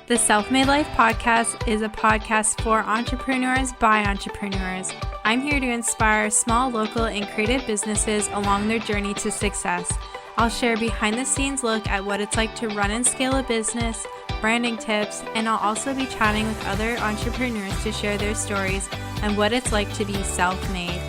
The Self-Made Life podcast is a podcast for entrepreneurs by entrepreneurs. I'm here to inspire small, local, and creative businesses along their journey to success. I'll share behind-the-scenes look at what it's like to run and scale a business, branding tips, and I'll also be chatting with other entrepreneurs to share their stories and what it's like to be self-made.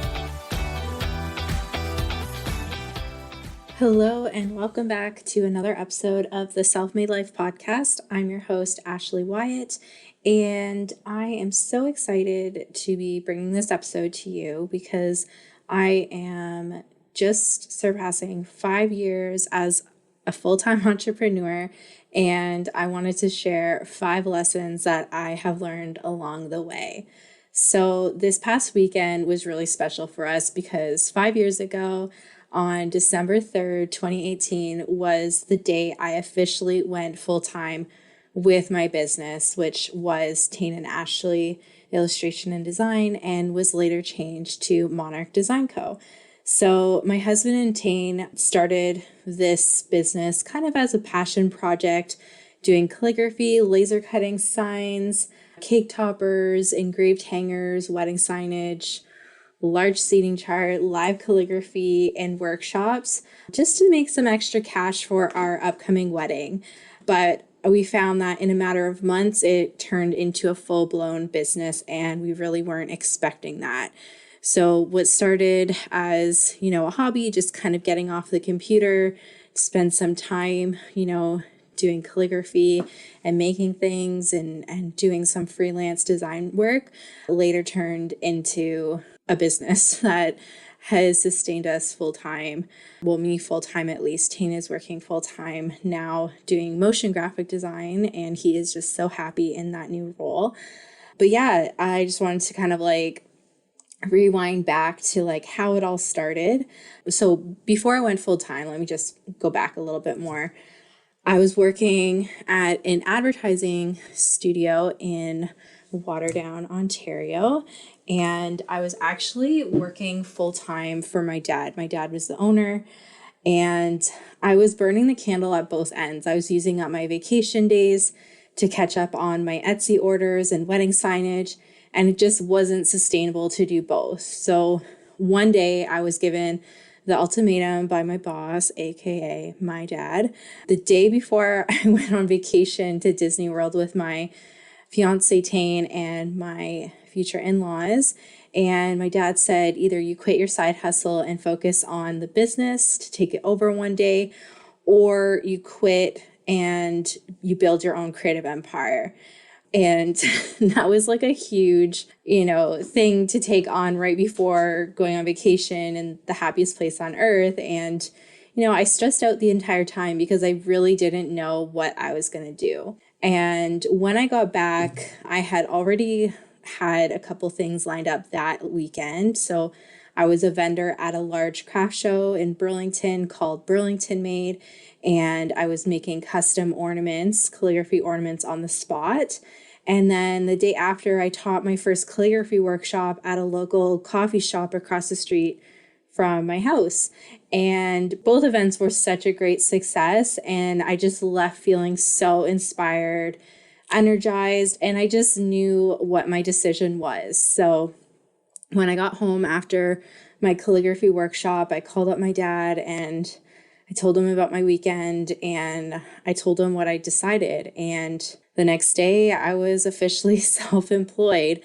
Hello and welcome back to another episode of the Self-Made Life podcast. I'm your host, Ashley Wyatt, and I am so excited to be bringing this episode to you because I am just surpassing 5 years as a full-time entrepreneur, and I wanted to share 5 lessons that I have learned along the way. So this past weekend was really special for us because 5 years ago, on December 3rd, 2018, was the day I officially went full-time with my business, which was Tane and Ashley Illustration and Design, and was later changed to Monarch Design Co. So my husband and Tane started this business kind of as a passion project, doing calligraphy, laser cutting signs, cake toppers, engraved hangers, wedding signage, large seating chart, live calligraphy, and workshops just to make some extra cash for our upcoming wedding. But we found that in a matter of months, it turned into a full-blown business, and we really weren't expecting that. So what started as, a hobby, just kind of getting off the computer, spend some time, doing calligraphy and making things and doing some freelance design work, later turned into a business that has sustained us full-time. Well, me full-time at least. Tane is working full-time now doing motion graphic design, and he is just so happy in that new role. But yeah, I just wanted to kind of rewind back to how it all started. So before I went full-time, let me just go back a little bit more. I was working at an advertising studio in Waterdown, Ontario, and I was actually working full-time for my dad. My dad was the owner, and I was burning the candle at both ends. I was using up my vacation days to catch up on my Etsy orders and wedding signage, and it just wasn't sustainable to do both. So one day I was given the ultimatum by my boss, aka my dad, the day before I went on vacation to Disney World with my fiance Tane and my future in-laws. And my dad said, either you quit your side hustle and focus on the business to take it over one day, or you quit and you build your own creative empire. And that was a huge, thing to take on right before going on vacation in the happiest place on earth. And, I stressed out the entire time because I really didn't know what I was going to do. And when I got back, I had already had a couple things lined up that weekend. So I was a vendor at a large craft show in Burlington called Burlington Made, and I was making custom ornaments, calligraphy ornaments on the spot. And then the day after, I taught my first calligraphy workshop at a local coffee shop across the street from my house. And both events were such a great success, and I just left feeling so inspired, energized, and I just knew what my decision was. So when I got home after my calligraphy workshop, I called up my dad and I told him about my weekend, and I told him what I decided. And the next day I was officially self-employed.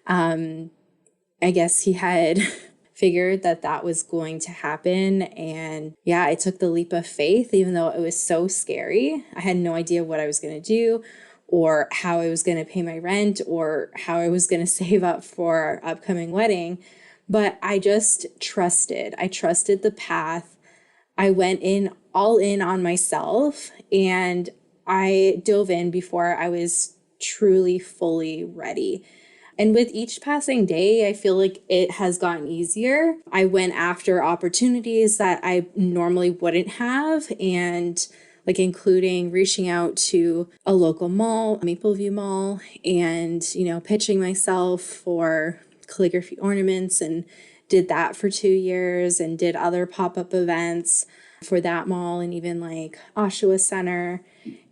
I guess he had figured that was going to happen. And yeah, I took the leap of faith, even though it was so scary. I had no idea what I was going to do, or how I was going to pay my rent, or how I was going to save up for our upcoming wedding. But I just trusted. I trusted the path. I went all in on myself, and I dove in before I was truly fully ready. And with each passing day, I feel like it has gotten easier. I went after opportunities that I normally wouldn't have, and including reaching out to a local mall, Mapleview Mall, and, pitching myself for calligraphy ornaments, and did that for 2 years, and did other pop-up events for that mall, and even Oshawa Center.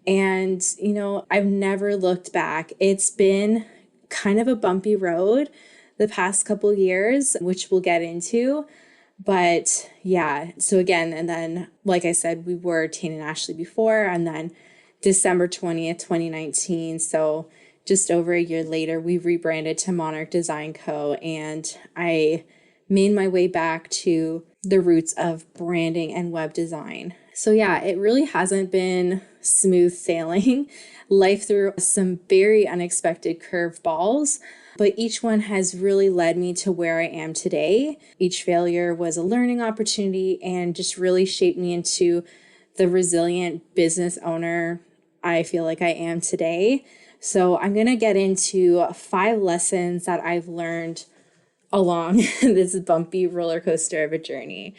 And, I've never looked back. It's been kind of a bumpy road the past couple years, which we'll get into. But yeah, so again, and then, like I said, we were Tane and Ashley before, and then December 20th, 2019. So just over a year later, we rebranded to Monarch Design Co. And I made my way back to the roots of branding and web design. So yeah, it really hasn't been smooth sailing. Life threw some very unexpected curveballs, but each one has really led me to where I am today. Each failure was a learning opportunity and just really shaped me into the resilient business owner I feel like I am today. So I'm going to get into 5 lessons that I've learned along this bumpy roller coaster of a journey.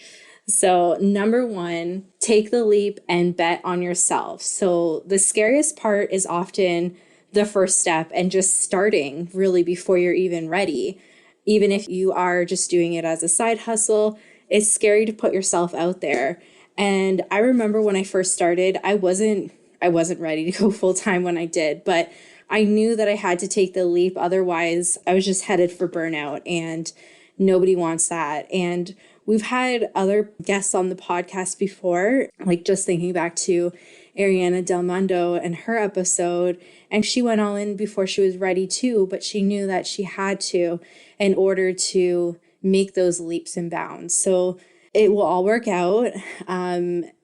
So number 1, take the leap and bet on yourself. So the scariest part is often the first step and just starting really before you're even ready. Even if you are just doing it as a side hustle, it's scary to put yourself out there. And I remember when I first started, I wasn't ready to go full time when I did, but I knew that I had to take the leap. Otherwise, I was just headed for burnout, and nobody wants that. And we've had other guests on the podcast before, like just thinking back to Ariana Del Mundo and her episode, and she went all in before she was ready too, but she knew that she had to in order to make those leaps and bounds. So it will all work out.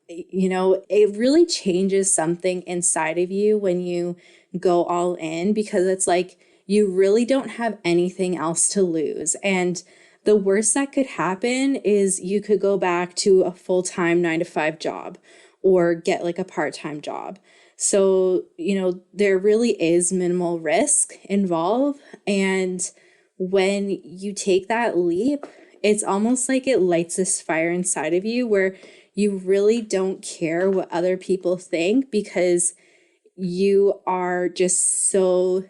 It really changes something inside of you when you go all in, because it's like you really don't have anything else to lose. And the worst that could happen is you could go back to a full-time 9-to-5 job or get like a part-time job. So, there really is minimal risk involved. And when you take that leap, it's almost like it lights this fire inside of you where you really don't care what other people think, because you are just so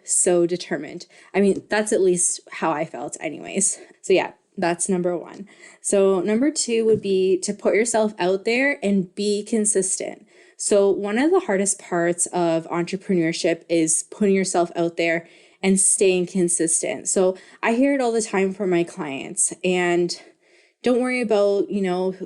determined. I mean, that's at least how I felt anyways. So yeah, that's number 1. So number 2 would be to put yourself out there and be consistent. So one of the hardest parts of entrepreneurship is putting yourself out there and staying consistent. So I hear it all the time from my clients, and don't worry about,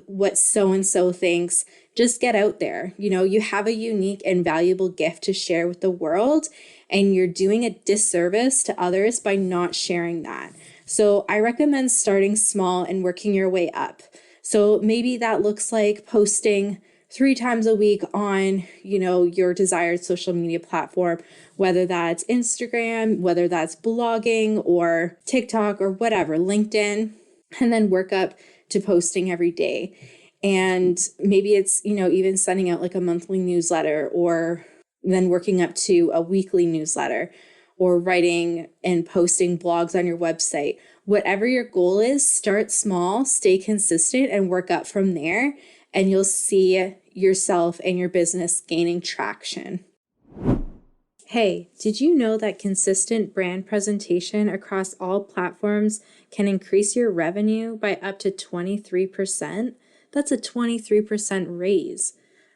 what so-and-so thinks. Just get out there. You have a unique and valuable gift to share with the world, and you're doing a disservice to others by not sharing that. So I recommend starting small and working your way up. So maybe that looks like posting 3 times a week on, your desired social media platform, whether that's Instagram, whether that's blogging or TikTok or whatever, LinkedIn, and then work up to posting every day. And maybe it's, even sending out like a monthly newsletter, or then working up to a weekly newsletter, or writing and posting blogs on your website. Whatever your goal is, start small, stay consistent, and work up from there. And you'll see yourself and your business gaining traction. Hey, did you know that consistent brand presentation across all platforms can increase your revenue by up to 23%? That's a 23% raise.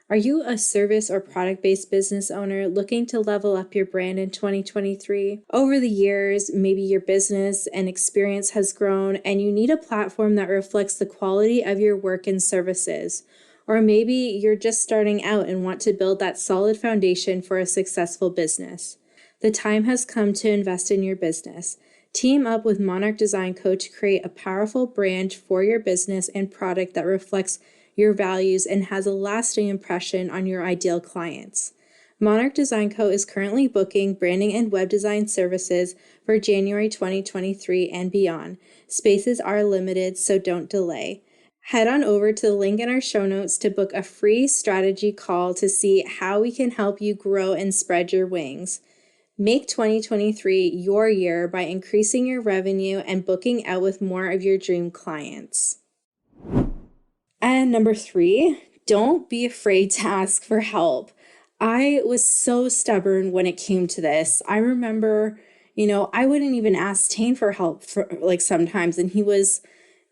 Are you a service or product-based business owner looking to level up your brand in 2023? Over the years, maybe your business and experience has grown and you need a platform that reflects the quality of your work and services. Or maybe you're just starting out and want to build that solid foundation for a successful business. The time has come to invest in your business. Team up with Monarch Design Co. to create a powerful brand for your business and product that reflects your values and has a lasting impression on your ideal clients. Monarch Design Co. is currently booking branding and web design services for January 2023 and beyond. Spaces are limited, so don't delay. Head on over to the link in our show notes to book a free strategy call to see how we can help you grow and spread your wings. Make 2023 your year by increasing your revenue and booking out with more of your dream clients. And number 3, don't be afraid to ask for help. I was so stubborn when it came to this. I remember, I wouldn't even ask Tane for help for sometimes, and he was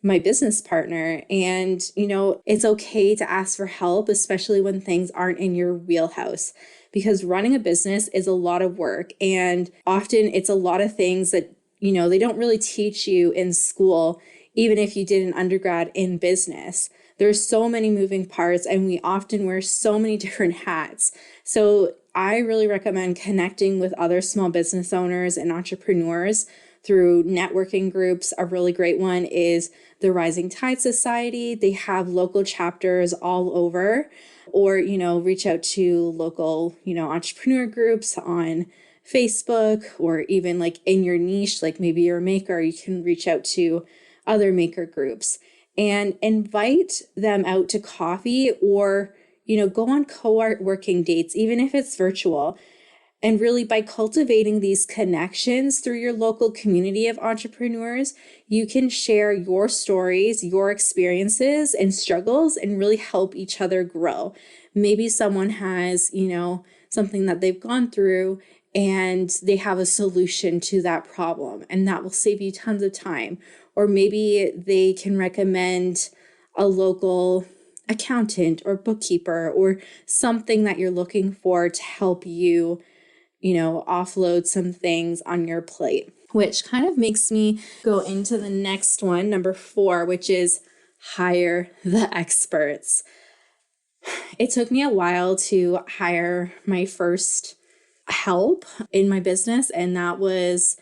my business partner. And, it's okay to ask for help, especially when things aren't in your wheelhouse, because running a business is a lot of work. And often it's a lot of things that, they don't really teach you in school, even if you did an undergrad in business. There's so many moving parts and we often wear so many different hats. So I really recommend connecting with other small business owners and entrepreneurs through networking groups. A really great one is the Rising Tide Society. They have local chapters all over, or, reach out to local, entrepreneur groups on Facebook, or even like in your niche, like maybe you're a maker, you can reach out to other maker groups and invite them out to coffee, or, go on co-working dates, even if it's virtual. And really, by cultivating these connections through your local community of entrepreneurs, you can share your stories, your experiences and struggles, and really help each other grow. Maybe someone has, something that they've gone through and they have a solution to that problem, and that will save you tons of time. Or maybe they can recommend a local accountant or bookkeeper or something that you're looking for to help you, offload some things on your plate, which kind of makes me go into the next one, number 4, which is hire the experts. It took me a while to hire my first help in my business, and that was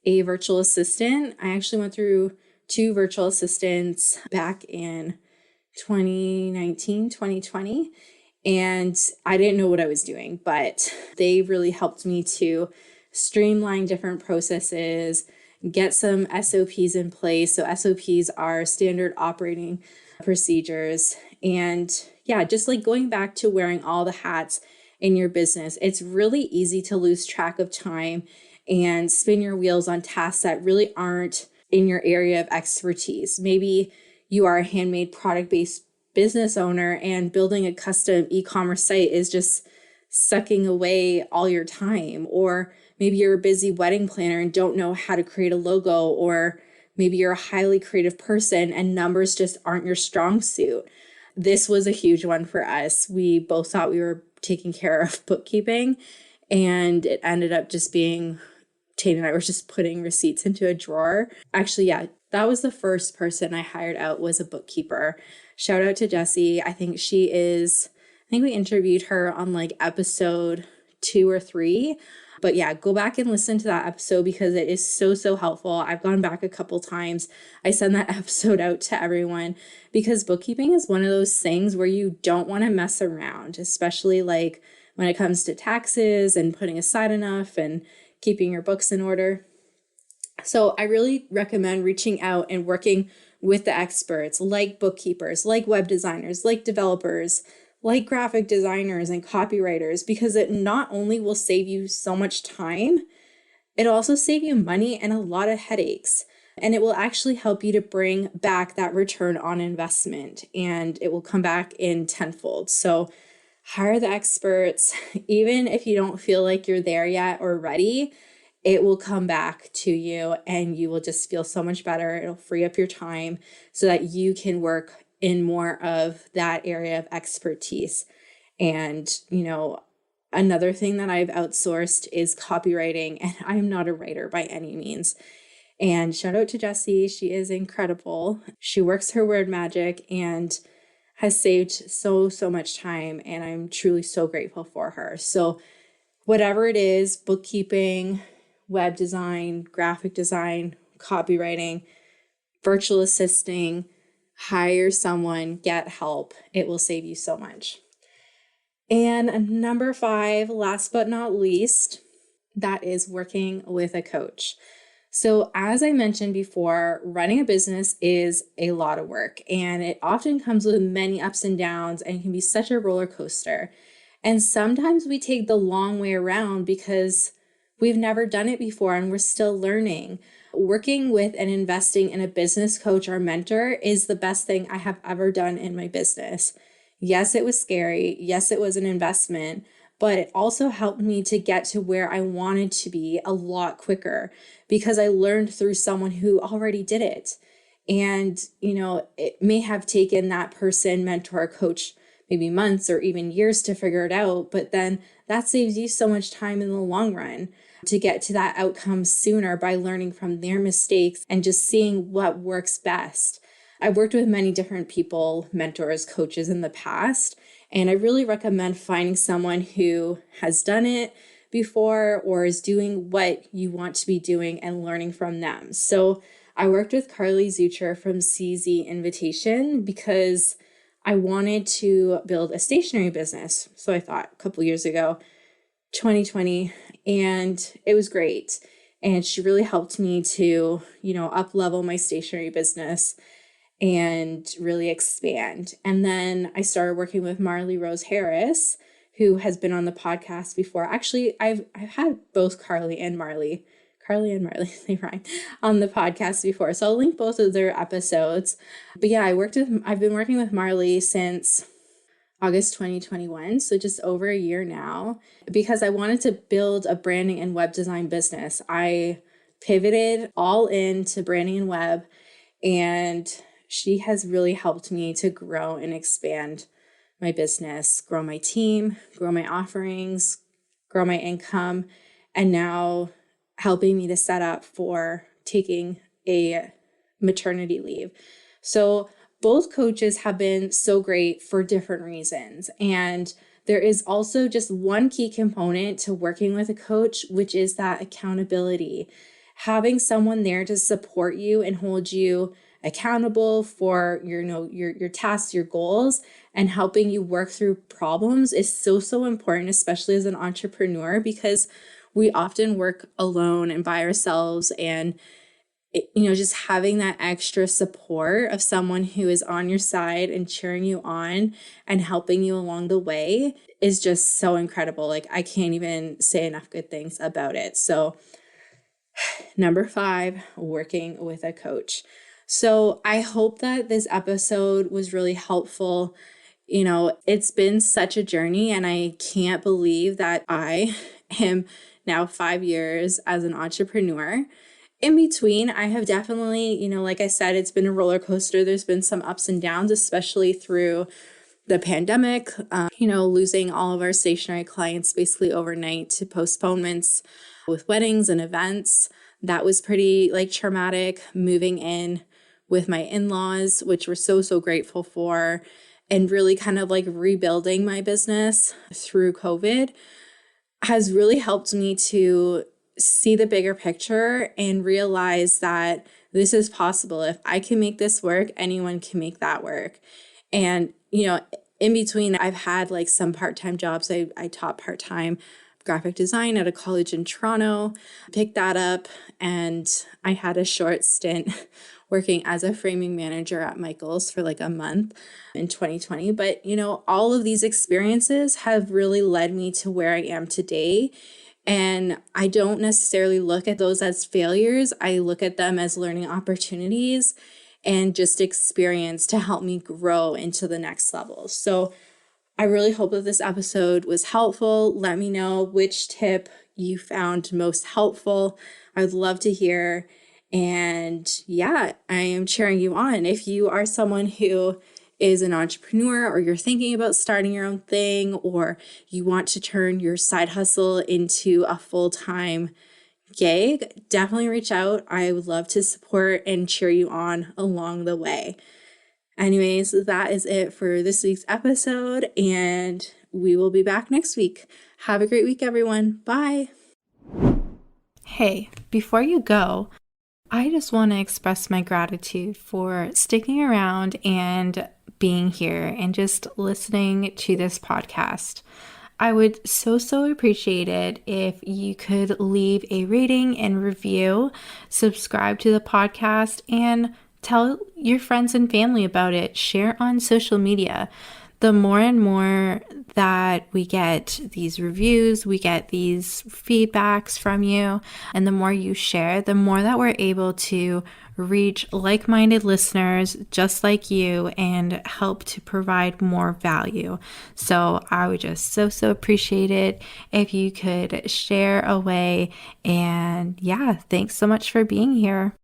a virtual assistant. I actually went through 2 virtual assistants back in 2019, 2020. And I didn't know what I was doing, but they really helped me to streamline different processes, get some SOPs in place. So SOPs are standard operating procedures. And yeah, just like going back to wearing all the hats in your business, it's really easy to lose track of time and spin your wheels on tasks that really aren't in your area of expertise. Maybe you are a handmade product-based business owner and building a custom e-commerce site is just sucking away all your time. Or maybe you're a busy wedding planner and don't know how to create a logo, or maybe you're a highly creative person and numbers just aren't your strong suit. This was a huge one for us. We both thought we were taking care of bookkeeping, and it ended up just being Tate and I were just putting receipts into a drawer. Actually, yeah, that was the first person I hired out, was a bookkeeper. Shout out to Jessie. I think we interviewed her on like episode 2 or 3. But yeah, go back and listen to that episode because it is so, so helpful. I've gone back a couple times. I send that episode out to everyone because bookkeeping is one of those things where you don't want to mess around, especially like when it comes to taxes and putting aside enough and keeping your books in order. So I really recommend reaching out and working with the experts like bookkeepers, like web designers, like developers, like graphic designers and copywriters, because it not only will save you so much time, it'll also save you money and a lot of headaches. And it will actually help you to bring back that return on investment, and it will come back in tenfold. So hire the experts. Even if you don't feel like you're there yet or ready, it will come back to you and you will just feel so much better. It'll free up your time so that you can work in more of that area of expertise. And, another thing that I've outsourced is copywriting, and I am not a writer by any means. And shout out to Jessie. She is incredible. She works her word magic and has saved so, so much time. And I'm truly so grateful for her. So whatever it is, bookkeeping, web design, graphic design, copywriting, virtual assisting, hire someone, get help. It will save you so much. And number 5, last but not least, that is working with a coach. So as I mentioned before, running a business is a lot of work, and it often comes with many ups and downs and can be such a roller coaster. And sometimes we take the long way around because we've never done it before and we're still learning. Working with and investing in a business coach or mentor is the best thing I have ever done in my business. Yes, it was scary. Yes, it was an investment, but it also helped me to get to where I wanted to be a lot quicker because I learned through someone who already did it. And, it may have taken that person, mentor, coach, maybe months or even years to figure it out. But then that saves you so much time in the long run to get to that outcome sooner by learning from their mistakes and just seeing what works best. I've worked with many different people, mentors, coaches in the past, and I really recommend finding someone who has done it before or is doing what you want to be doing and learning from them. So I worked with Carley Zuercher from CZ Invitation because I wanted to build a stationery business. So I thought a couple years ago, 2020, and it was great. And she really helped me to, up level my stationery business and really expand. And then I started working with Marley Rose Harris, who has been on the podcast before. Actually, I've had both Carley and Marley, they rhyme, on the podcast before. So I'll link both of their episodes. But yeah, I've been working with Marley since August 2021, so just over a year now, because I wanted to build a branding and web design business. I pivoted all into branding and web, and she has really helped me to grow and expand my business, grow my team, grow my offerings, grow my income, and now helping me to set up for taking a maternity leave. So both coaches have been so great for different reasons. And there is also just one key component to working with a coach, which is that accountability. Having someone there to support you and hold you accountable for your tasks, your goals, and helping you work through problems is so important, especially as an entrepreneur, because we often work alone and by ourselves, and just having that extra support of someone who is on your side and cheering you on and helping you along the way is just so incredible. Like, I can't even say enough good things about it. So number 5, working with a coach. So I hope that this episode was really helpful. It's been such a journey, and I can't believe that I am now 5 years as an entrepreneur. In between, I have definitely, like I said, it's been a roller coaster. There's been some ups and downs, especially through the pandemic, losing all of our stationery clients basically overnight to postponements with weddings and events. That was pretty traumatic. Moving in with my in-laws, which we're so grateful for, and really kind of rebuilding my business through COVID has really helped me to see the bigger picture and realize that this is possible. If I can make this work, anyone can make that work. And, in between, I've had some part-time jobs. I taught part-time graphic design at a college in Toronto, picked that up, and I had a short stint working as a framing manager at Michael's for a month in 2020. But, all of these experiences have really led me to where I am today. And I don't necessarily look at those as failures. I look at them as learning opportunities and just experience to help me grow into the next level. So I really hope that this episode was helpful. Let me know which tip you found most helpful. I would love to hear. And yeah, I am cheering you on. If you are someone who is an entrepreneur, or you're thinking about starting your own thing, or you want to turn your side hustle into a full-time gig, definitely reach out. I would love to support and cheer you on along the way. Anyways, that is it for this week's episode, and we will be back next week. Have a great week, everyone. Bye. Hey, before you go, I just want to express my gratitude for sticking around and being here and just listening to this podcast. I would so appreciate it if you could leave a rating and review, subscribe to the podcast, and tell your friends and family about it. Share on social media. The more and more that we get these reviews, we get these feedbacks from you, and the more you share, the more that we're able to reach like-minded listeners just like you and help to provide more value. So I would just so appreciate it if you could share away. And yeah, thanks so much for being here.